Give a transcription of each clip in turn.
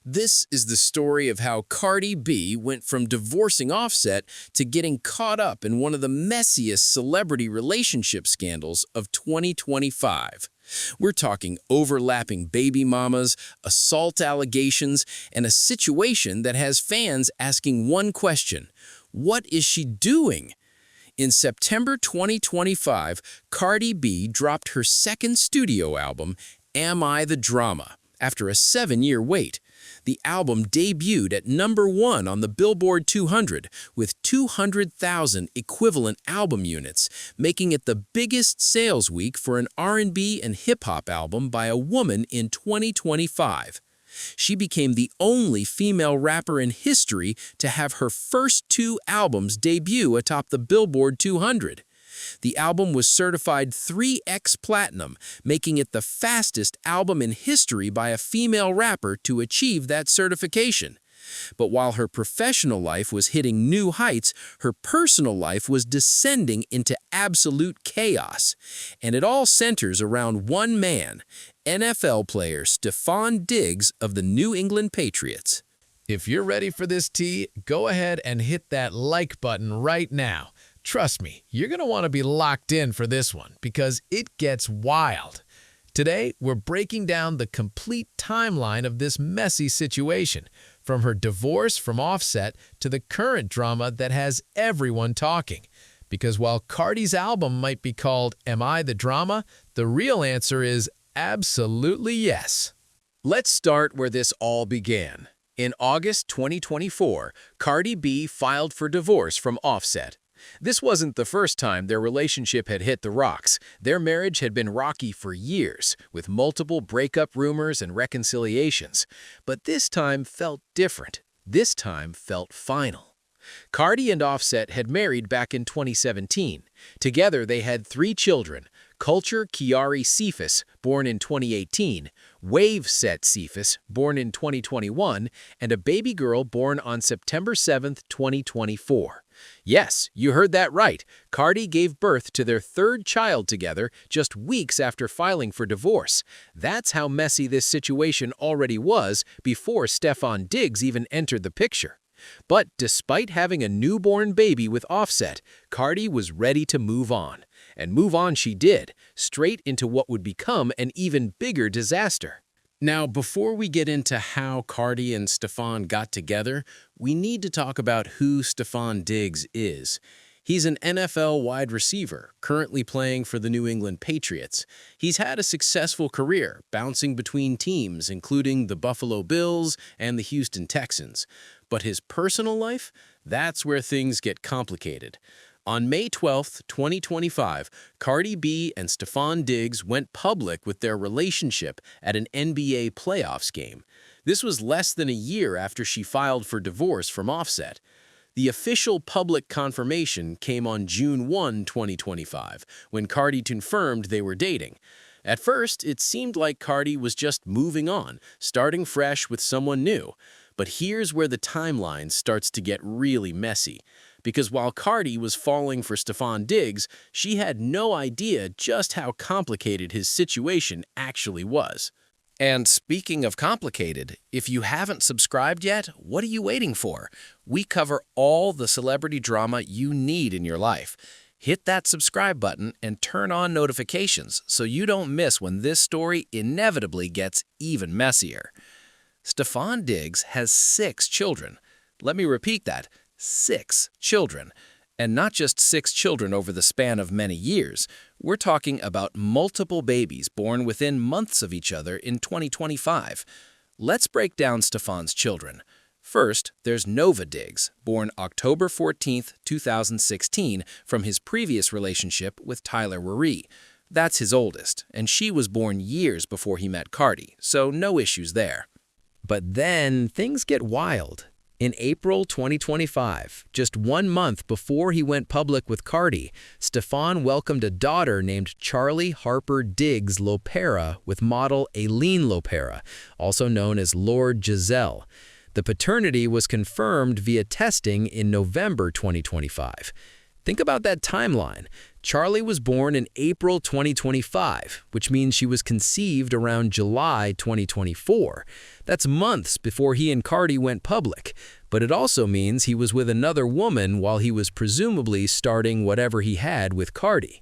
This is the story of how Cardi B went from divorcing Offset to getting caught up in one of the messiest celebrity relationship scandals of 2025. We're talking overlapping baby mamas, assault allegations, and a situation that has fans asking one question: what is she doing? In September 2025, Cardi B dropped her second studio album, Am I the Drama, after a 7-year wait. The album debuted at #1 on the Billboard 200 with 200,000 equivalent album units, making it the biggest sales week for an R&B and hip-hop album by a woman in 2025. She became the only female rapper in history to have her first 2 albums debut atop the Billboard 200. The album was certified 3x platinum, making it the fastest album in history by a female rapper to achieve that certification. But while her professional life was hitting new heights, her personal life was descending into absolute chaos. And it all centers around one man, NFL player Stefon Diggs of the New England Patriots. If you're ready for this tea, go ahead and hit that like button right now. Trust me, you're going to want to be locked in for this one because it gets wild. Today, we're breaking down the complete timeline of this messy situation, from her divorce from Offset to the current drama that has everyone talking. Because while Cardi's album might be called Am I the Drama?, the real answer is absolutely yes. Let's start where this all began. In August 2024, Cardi B filed for divorce from Offset. This wasn't the first time their relationship had hit the rocks. Their marriage had been rocky for years, with multiple breakup rumors and reconciliations. But this time felt different. This time felt final. Cardi and Offset had married back in 2017. Together, they had 3 children: Culture Kiari Cephas, born in 2018, Wave Set Cephas, born in 2021, and a baby girl born on September 7, 2024. Yes, you heard that right. Cardi gave birth to their 3rd child together just weeks after filing for divorce. That's how messy this situation already was before Stefon Diggs even entered the picture. But despite having a newborn baby with Offset, Cardi was ready to move on. And move on she did, straight into what would become an even bigger disaster. Now, before we get into how Cardi and Stefon got together, we need to talk about who Stefon Diggs is. He's an NFL wide receiver, currently playing for the New England Patriots. He's had a successful career, bouncing between teams, including the Buffalo Bills and the Houston Texans. But his personal life? That's where things get complicated. On May 12, 2025, Cardi B and Stefon Diggs went public with their relationship at an NBA playoffs game. This was less than a year after she filed for divorce from Offset. The official public confirmation came on June 1, 2025, when Cardi confirmed they were dating. At first, it seemed like Cardi was just moving on, starting fresh with someone new. But here's where the timeline starts to get really messy. Because while Cardi was falling for Stefon Diggs, she had no idea just how complicated his situation actually was. And speaking of complicated, if you haven't subscribed yet, what are you waiting for? We cover all the celebrity drama you need in your life. Hit that subscribe button and turn on notifications so you don't miss when this story inevitably gets even messier. Stefon Diggs has 6 children. Let me repeat that. 6 children. And not just 6 children over the span of many years. We're talking about multiple babies born within months of each other in 2025. Let's break down Stefon's children. First, there's Nova Diggs, born October 14, 2016, from his previous relationship with Tyler Waree. That's his oldest, and she was born years before he met Cardi, so no issues there. But then things get wild. In April 2025, just 1 month before he went public with Cardi, Stefon welcomed a daughter named Charlie Harper Diggs Lopera with model Aileen Lopera, also known as Lord Giselle. The paternity was confirmed via testing in November 2025. Think about that timeline. Charlie was born in April 2025, which means she was conceived around July 2024. That's months before he and Cardi went public, but it also means he was with another woman while he was presumably starting whatever he had with Cardi.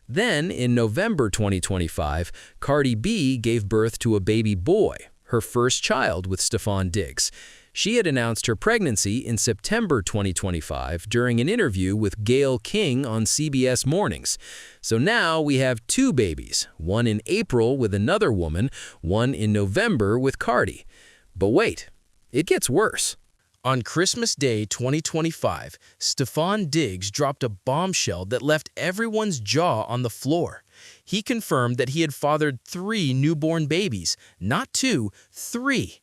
Then, in November 2025, Cardi B gave birth to a baby boy, her first child with Stefon Diggs. She had announced her pregnancy in September 2025 during an interview with Gayle King on CBS Mornings. So now we have two babies, one in April with another woman, one in November with Cardi. But wait, it gets worse. On Christmas Day 2025, Stefon Diggs dropped a bombshell that left everyone's jaw on the floor. He confirmed that he had fathered 3 newborn babies, not 2, 3.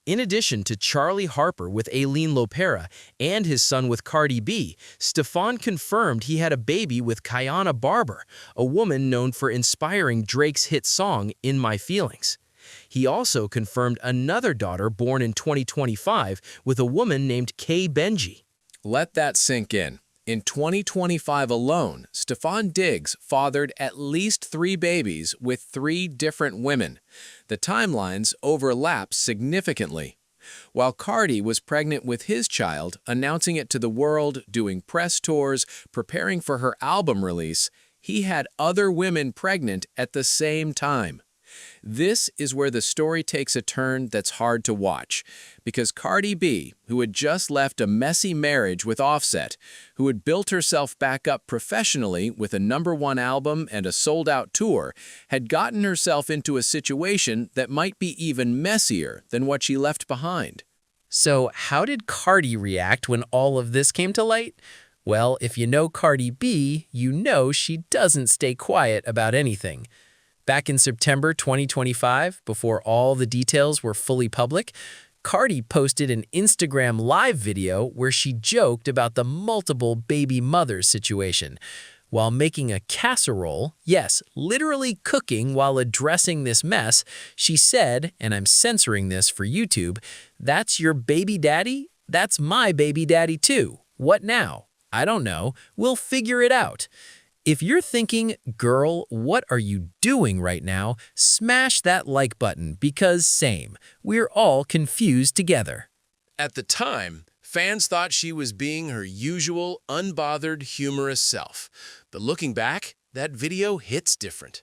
In addition to Charlie Harper with Aileen Lopera and his son with Cardi B, Stefon confirmed he had a baby with Kiana Barber, a woman known for inspiring Drake's hit song, In My Feelings. He also confirmed another daughter born in 2025 with a woman named Kay Benji. Let that sink in. In 2025 alone, Stefon Diggs fathered at least 3 babies with 3 different women. The timelines overlap significantly. While Cardi was pregnant with his child, announcing it to the world, doing press tours, preparing for her album release, he had other women pregnant at the same time. This is where the story takes a turn that's hard to watch, because Cardi B, who had just left a messy marriage with Offset, who had built herself back up professionally with a #1 album and a sold-out tour, had gotten herself into a situation that might be even messier than what she left behind. So how did Cardi react when all of this came to light? Well, if you know Cardi B, you know she doesn't stay quiet about anything. Back in September 2025, before all the details were fully public, Cardi posted an Instagram live video where she joked about the multiple baby mothers situation. While making a casserole, yes, literally cooking while addressing this mess, she said, and I'm censoring this for YouTube, "That's your baby daddy? That's my baby daddy too. What now? I don't know. We'll figure it out." If you're thinking, girl, what are you doing right now? Smash that like button because same. We're all confused together. At the time, fans thought she was being her usual, unbothered, humorous self. But looking back, that video hits different.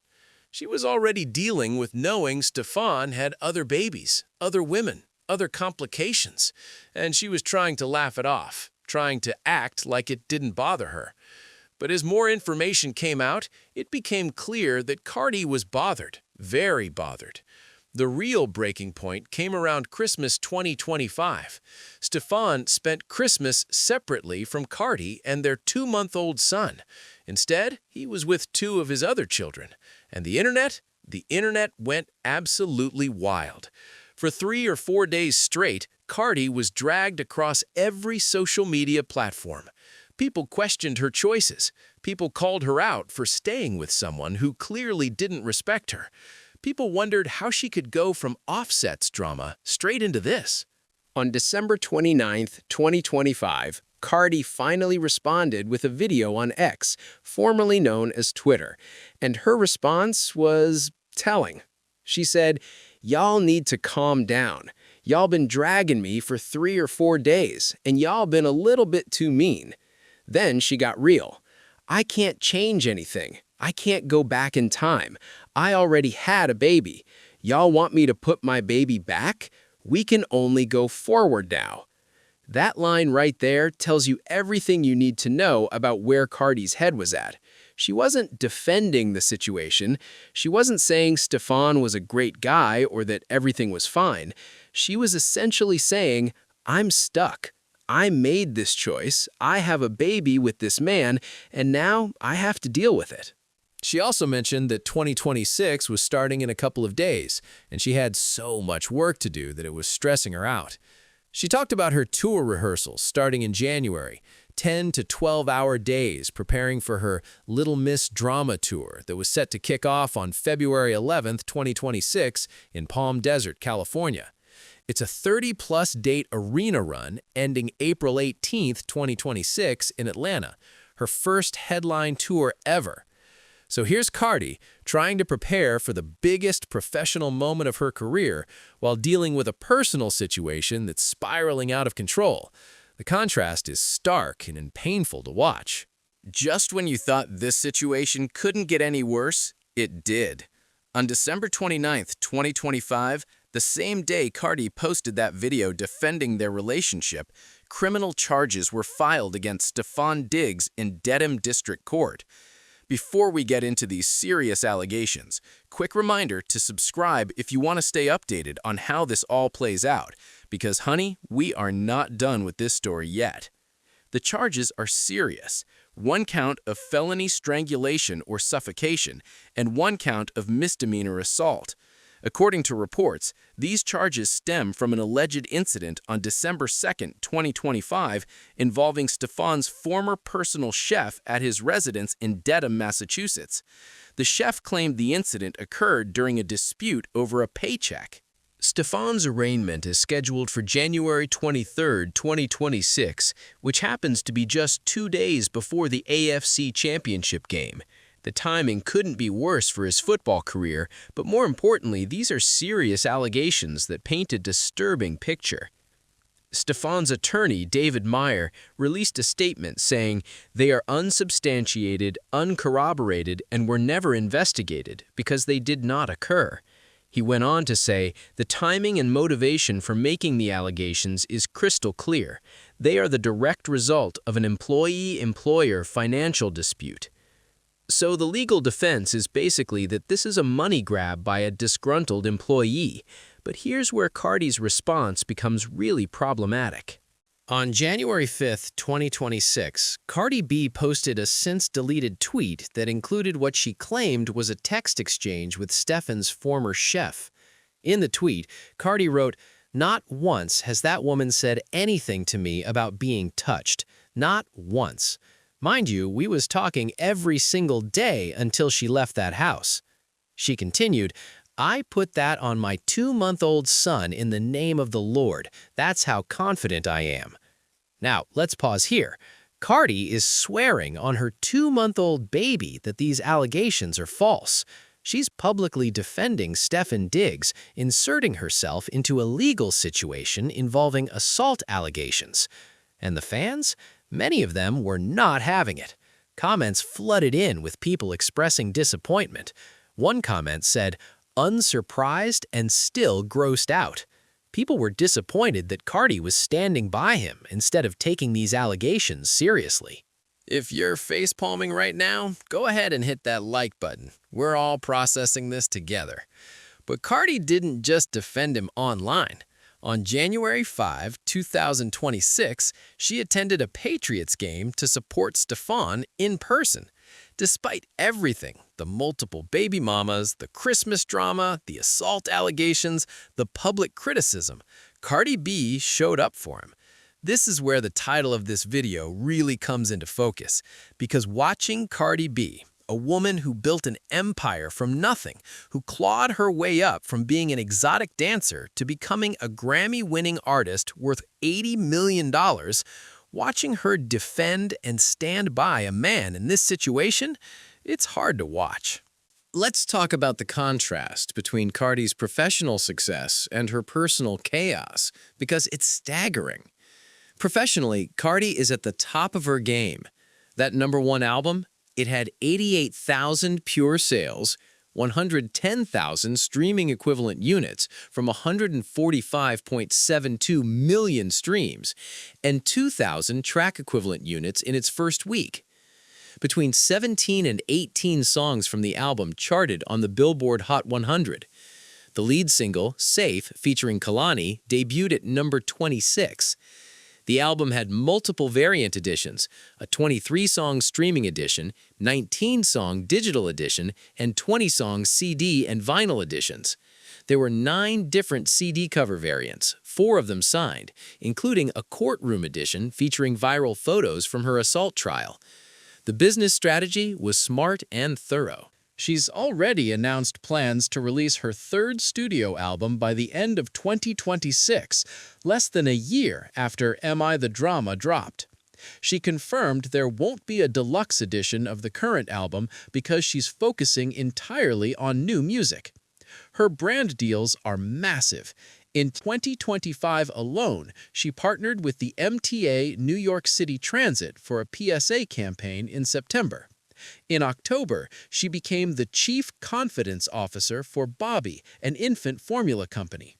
She was already dealing with knowing Stefon had other babies, other women, other complications, and she was trying to laugh it off, trying to act like it didn't bother her. But as more information came out, it became clear that Cardi was bothered, very bothered. The real breaking point came around Christmas 2025. Stefon spent Christmas separately from Cardi and their 2-month-old son. Instead, he was with 2 of his other children. And the internet went absolutely wild. For 3 or 4 days straight, Cardi was dragged across every social media platform. People questioned her choices. People called her out for staying with someone who clearly didn't respect her. People wondered how she could go from Offset's drama straight into this. On December 29, 2025, Cardi finally responded with a video on X, formerly known as Twitter, and her response was telling. She said, "Y'all need to calm down. Y'all been dragging me for 3 or 4 days, and y'all been a little bit too mean." Then she got real. "I can't change anything. I can't go back in time. I already had a baby. Y'all want me to put my baby back? We can only go forward now." That line right there tells you everything you need to know about where Cardi's head was at. She wasn't defending the situation. She wasn't saying Stefon was a great guy or that everything was fine. She was essentially saying, "I'm stuck. I made this choice, I have a baby with this man, and now I have to deal with it." She also mentioned that 2026 was starting in a couple of days, and she had so much work to do that it was stressing her out. She talked about her tour rehearsals starting in January, 10 to 12-hour days preparing for her Little Miss Drama Tour that was set to kick off on February 11, 2026 in Palm Desert, California. It's a 30-plus date arena run ending April 18, 2026 in Atlanta. her first headline tour ever. So here's Cardi trying to prepare for the biggest professional moment of her career while dealing with a personal situation that's spiraling out of control. The contrast is stark and painful to watch. Just when you thought this situation couldn't get any worse, it did. On December 29, 2025, the same day Cardi posted that video defending their relationship, criminal charges were filed against Stefon Diggs in Dedham District Court. Before we get into these serious allegations, quick reminder to subscribe if you want to stay updated on how this all plays out, because honey, we are not done with this story yet. The charges are serious. 1 count of felony strangulation or suffocation, and 1 count of misdemeanor assault. According to reports, these charges stem from an alleged incident on December 2, 2025, involving Stefon's former personal chef at his residence in Dedham, Massachusetts. The chef claimed the incident occurred during a dispute over a paycheck. Stefon's arraignment is scheduled for January 23, 2026, which happens to be just 2 days before the AFC Championship game. The timing couldn't be worse for his football career, but more importantly, these are serious allegations that paint a disturbing picture. Stefon's attorney, David Meyer, released a statement saying they are unsubstantiated, uncorroborated, and were never investigated because they did not occur. He went on to say, the timing and motivation for making the allegations is crystal clear. They are the direct result of an employee-employer financial dispute. So the legal defense is basically that this is a money grab by a disgruntled employee. But here's where Cardi's response becomes really problematic. On January 5, 2026, Cardi B posted a since-deleted tweet that included what she claimed was a text exchange with Stefon's former chef. In the tweet, Cardi wrote, "Not once has that woman said anything to me about being touched. Not once. Mind you, we was talking every single day until she left that house." She continued, "I put that on my 2-month-old son in the name of the Lord. That's how confident I am." Now, let's pause here. Cardi is swearing on her 2-month-old baby that these allegations are false. She's publicly defending Stefon Diggs, inserting herself into a legal situation involving assault allegations. And the fans? Many of them were not having it. Comments flooded in with people expressing disappointment. One comment said, "Unsurprised and still grossed out." People were disappointed that Cardi was standing by him instead of taking these allegations seriously. If you're facepalming right now, go ahead and hit that like button. We're all processing this together. But Cardi didn't just defend him online. On January 5, 2026, she attended a Patriots game to support Stefon in person. Despite everything, the multiple baby mamas, the Christmas drama, the assault allegations, the public criticism, Cardi B showed up for him. This is where the title of this video really comes into focus, because watching Cardi B, a woman who built an empire from nothing, who clawed her way up from being an exotic dancer to becoming a Grammy-winning artist worth $80 million, watching her defend and stand by a man in this situation, it's hard to watch. Let's talk about the contrast between Cardi's professional success and her personal chaos, because it's staggering. Professionally, Cardi is at the top of her game. That #1 album, it had 88,000 pure sales, 110,000 streaming equivalent units from 145.72 million streams, and 2,000 track equivalent units in its first week. Between 17 and 18 songs from the album charted on the Billboard Hot 100. The lead single, Safe, featuring Kalani, debuted at number 26. The album had multiple variant editions, a 23-song streaming edition, 19-song digital edition, and 20-song CD and vinyl editions. There were 9 different CD cover variants, 4 of them signed, including a courtroom edition featuring viral photos from her assault trial. The business strategy was smart and thorough. She's already announced plans to release her 3rd studio album by the end of 2026, less than a year after Am I the Drama dropped. She confirmed there won't be a deluxe edition of the current album because she's focusing entirely on new music. Her brand deals are massive. In 2025 alone, she partnered with the MTA New York City Transit for a PSA campaign in September. In October, she became the Chief Confidence Officer for Bobby, an infant formula company.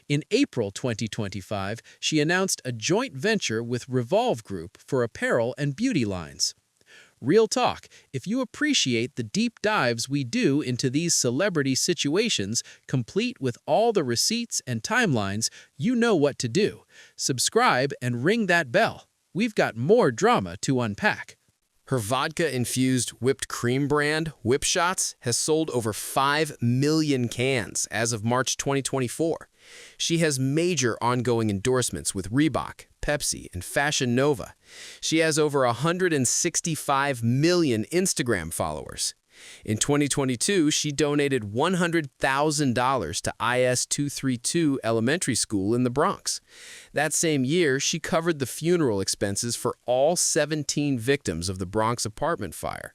In April 2025, she announced a joint venture with Revolve Group for apparel and beauty lines. Real talk, if you appreciate the deep dives we do into these celebrity situations, complete with all the receipts and timelines, you know what to do. Subscribe and ring that bell. We've got more drama to unpack. Her vodka-infused whipped cream brand, Whip Shots, has sold over 5 million cans as of March 2024. She has major ongoing endorsements with Reebok, Pepsi, and Fashion Nova. She has over 165 million Instagram followers. In 2022, she donated $100,000 to IS-232 Elementary School in the Bronx. That same year, she covered the funeral expenses for all 17 victims of the Bronx apartment fire.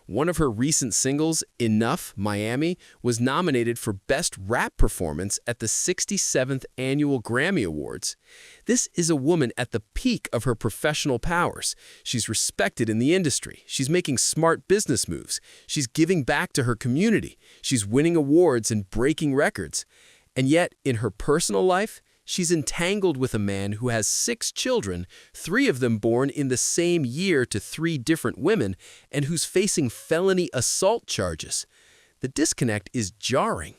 One of her recent singles, Enough, Miami, was nominated for Best Rap Performance at the 67th Annual Grammy Awards. This is a woman at the peak of her professional powers. She's respected in the industry. She's making smart business moves. She's giving back to her community. She's winning awards and breaking records. And yet, in her personal life, she's entangled with a man who has 6 children, 3 of them born in the same year to 3 different women, and who's facing felony assault charges. The disconnect is jarring.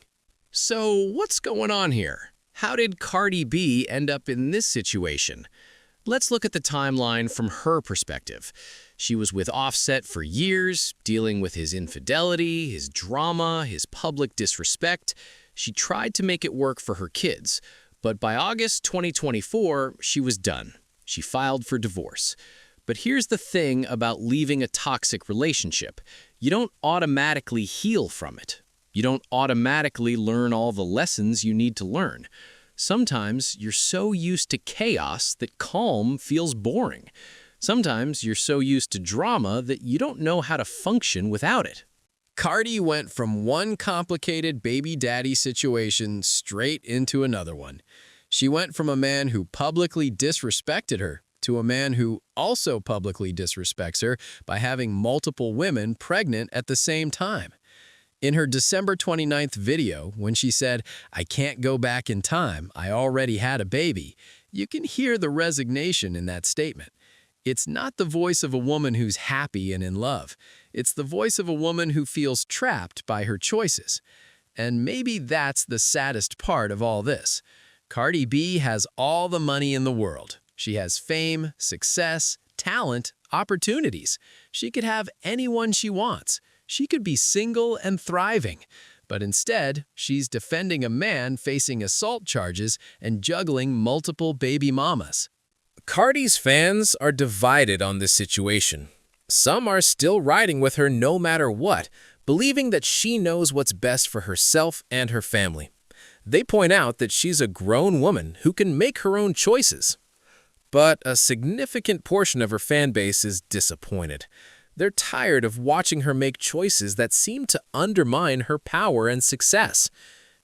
So what's going on here? How did Cardi B end up in this situation? Let's look at the timeline from her perspective. She was with Offset for years, dealing with his infidelity, his drama, his public disrespect. She tried to make it work for her kids. But by August 2024, she was done. She filed for divorce. But here's the thing about leaving a toxic relationship. You don't automatically heal from it. You don't automatically learn all the lessons you need to learn. Sometimes you're so used to chaos that calm feels boring. Sometimes you're so used to drama that you don't know how to function without it. Cardi went from one complicated baby daddy situation straight into another one. She went from a man who publicly disrespected her to a man who also publicly disrespects her by having multiple women pregnant at the same time. In her December 29th video, when she said, "I can't go back in time, I already had a baby," you can hear the resignation in that statement. It's not the voice of a woman who's happy and in love. It's the voice of a woman who feels trapped by her choices. And maybe that's the saddest part of all this. Cardi B has all the money in the world. She has fame, success, talent, opportunities. She could have anyone she wants. She could be single and thriving. But instead, she's defending a man facing assault charges and juggling multiple baby mamas. Cardi's fans are divided on this situation. Some are still riding with her no matter what, believing that she knows what's best for herself and her family. They point out that she's a grown woman who can make her own choices. But a significant portion of her fan base is disappointed. They're tired of watching her make choices that seem to undermine her power and success.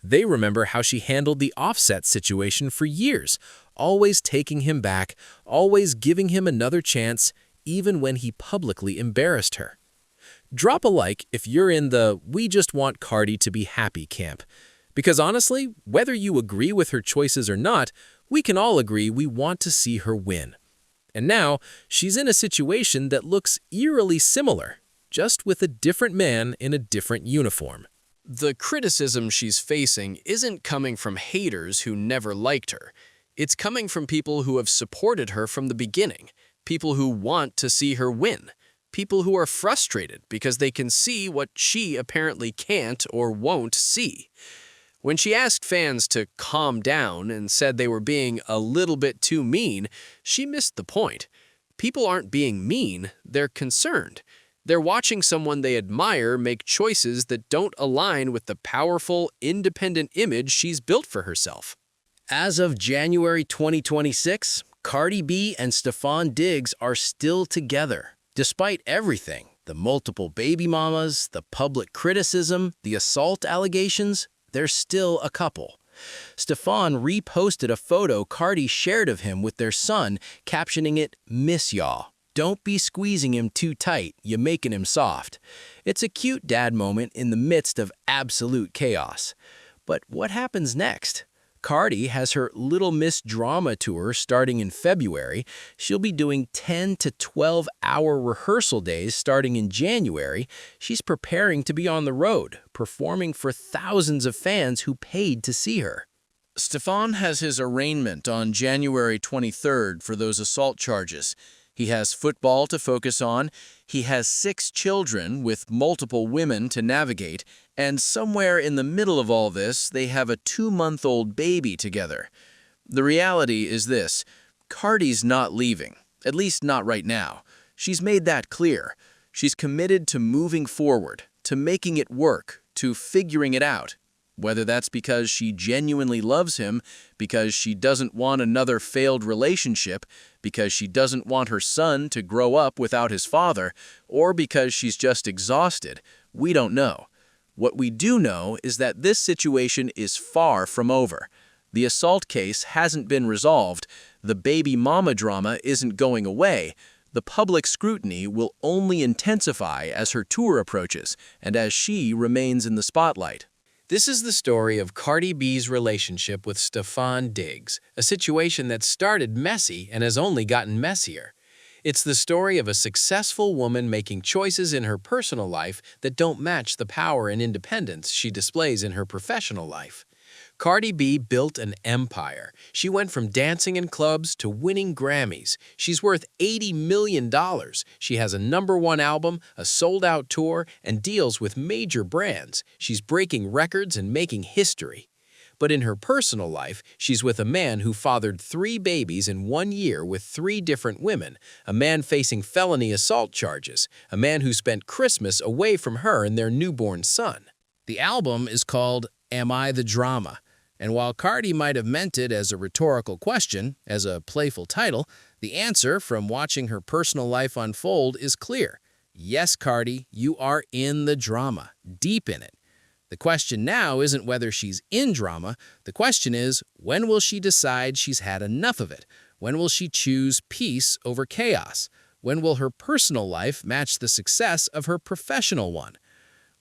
They remember how she handled the Offset situation for years, always taking him back, always giving him another chance, even when he publicly embarrassed her. Drop a like if you're in the "we just want Cardi to be happy" camp. Because honestly, whether you agree with her choices or not, we can all agree we want to see her win. And now, she's in a situation that looks eerily similar, just with a different man in a different uniform. The criticism she's facing isn't coming from haters who never liked her. It's coming from people who have supported her from the beginning, people who want to see her win, people who are frustrated because they can see what she apparently can't or won't see. When she asked fans to calm down and said they were being a little bit too mean, she missed the point. People aren't being mean, they're concerned. They're watching someone they admire make choices that don't align with the powerful, independent image she's built for herself. As of January 2026, Cardi B and Stefon Diggs are still together. Despite everything, the multiple baby mamas, the public criticism, the assault allegations, they're still a couple. Stefon reposted a photo Cardi shared of him with their son, captioning it, "Miss y'all. Don't be squeezing him too tight, you're making him soft." It's a cute dad moment in the midst of absolute chaos. But what happens next? Cardi has her Little Miss Drama tour starting in February. She'll be doing 10 to 12-hour rehearsal days starting in January. She's preparing to be on the road, performing for thousands of fans who paid to see her. Stefon has his arraignment on January 23rd for those assault charges. He has football to focus on, he has 6 children with multiple women to navigate, and somewhere in the middle of all this, they have a 2-month-old baby together. The reality is this: Cardi's not leaving, at least not right now. She's made that clear. She's committed to moving forward, to making it work, to figuring it out. Whether that's because she genuinely loves him, because she doesn't want another failed relationship, because she doesn't want her son to grow up without his father, or because she's just exhausted, we don't know. What we do know is that this situation is far from over. The assault case hasn't been resolved, the baby mama drama isn't going away, the public scrutiny will only intensify as her tour approaches and as she remains in the spotlight. This is the story of Cardi B's relationship with Stefon Diggs, a situation that started messy and has only gotten messier. It's the story of a successful woman making choices in her personal life that don't match the power and independence she displays in her professional life. Cardi B built an empire. She went from dancing in clubs to winning Grammys. She's worth $80 million. She has a #1 album, a sold-out tour, and deals with major brands. She's breaking records and making history. But in her personal life, she's with a man who fathered 3 babies in 1 year with 3 different women, a man facing felony assault charges, a man who spent Christmas away from her and their newborn son. The album is called Am I the Drama? And while Cardi might have meant it as a rhetorical question, as a playful title, the answer from watching her personal life unfold is clear. Yes, Cardi, you are in the drama, deep in it. The question now isn't whether she's in drama. The question is, when will she decide she's had enough of it? When will she choose peace over chaos? When will her personal life match the success of her professional one?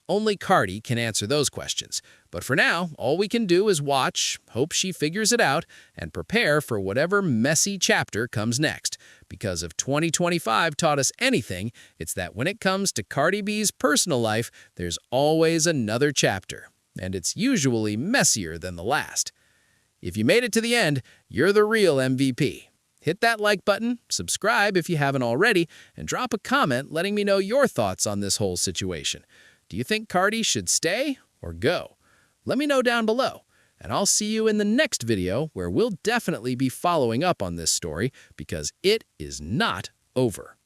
Only Cardi can answer those questions. But for now, all we can do is watch, hope she figures it out, and prepare for whatever messy chapter comes next. Because if 2025 taught us anything, it's that when it comes to Cardi B's personal life, there's always another chapter. And it's usually messier than the last. If you made it to the end, you're the real MVP. Hit that like button, subscribe if you haven't already, and drop a comment letting me know your thoughts on this whole situation. Do you think Cardi should stay or go? Let me know down below, and I'll see you in the next video where we'll definitely be following up on this story because it is not over.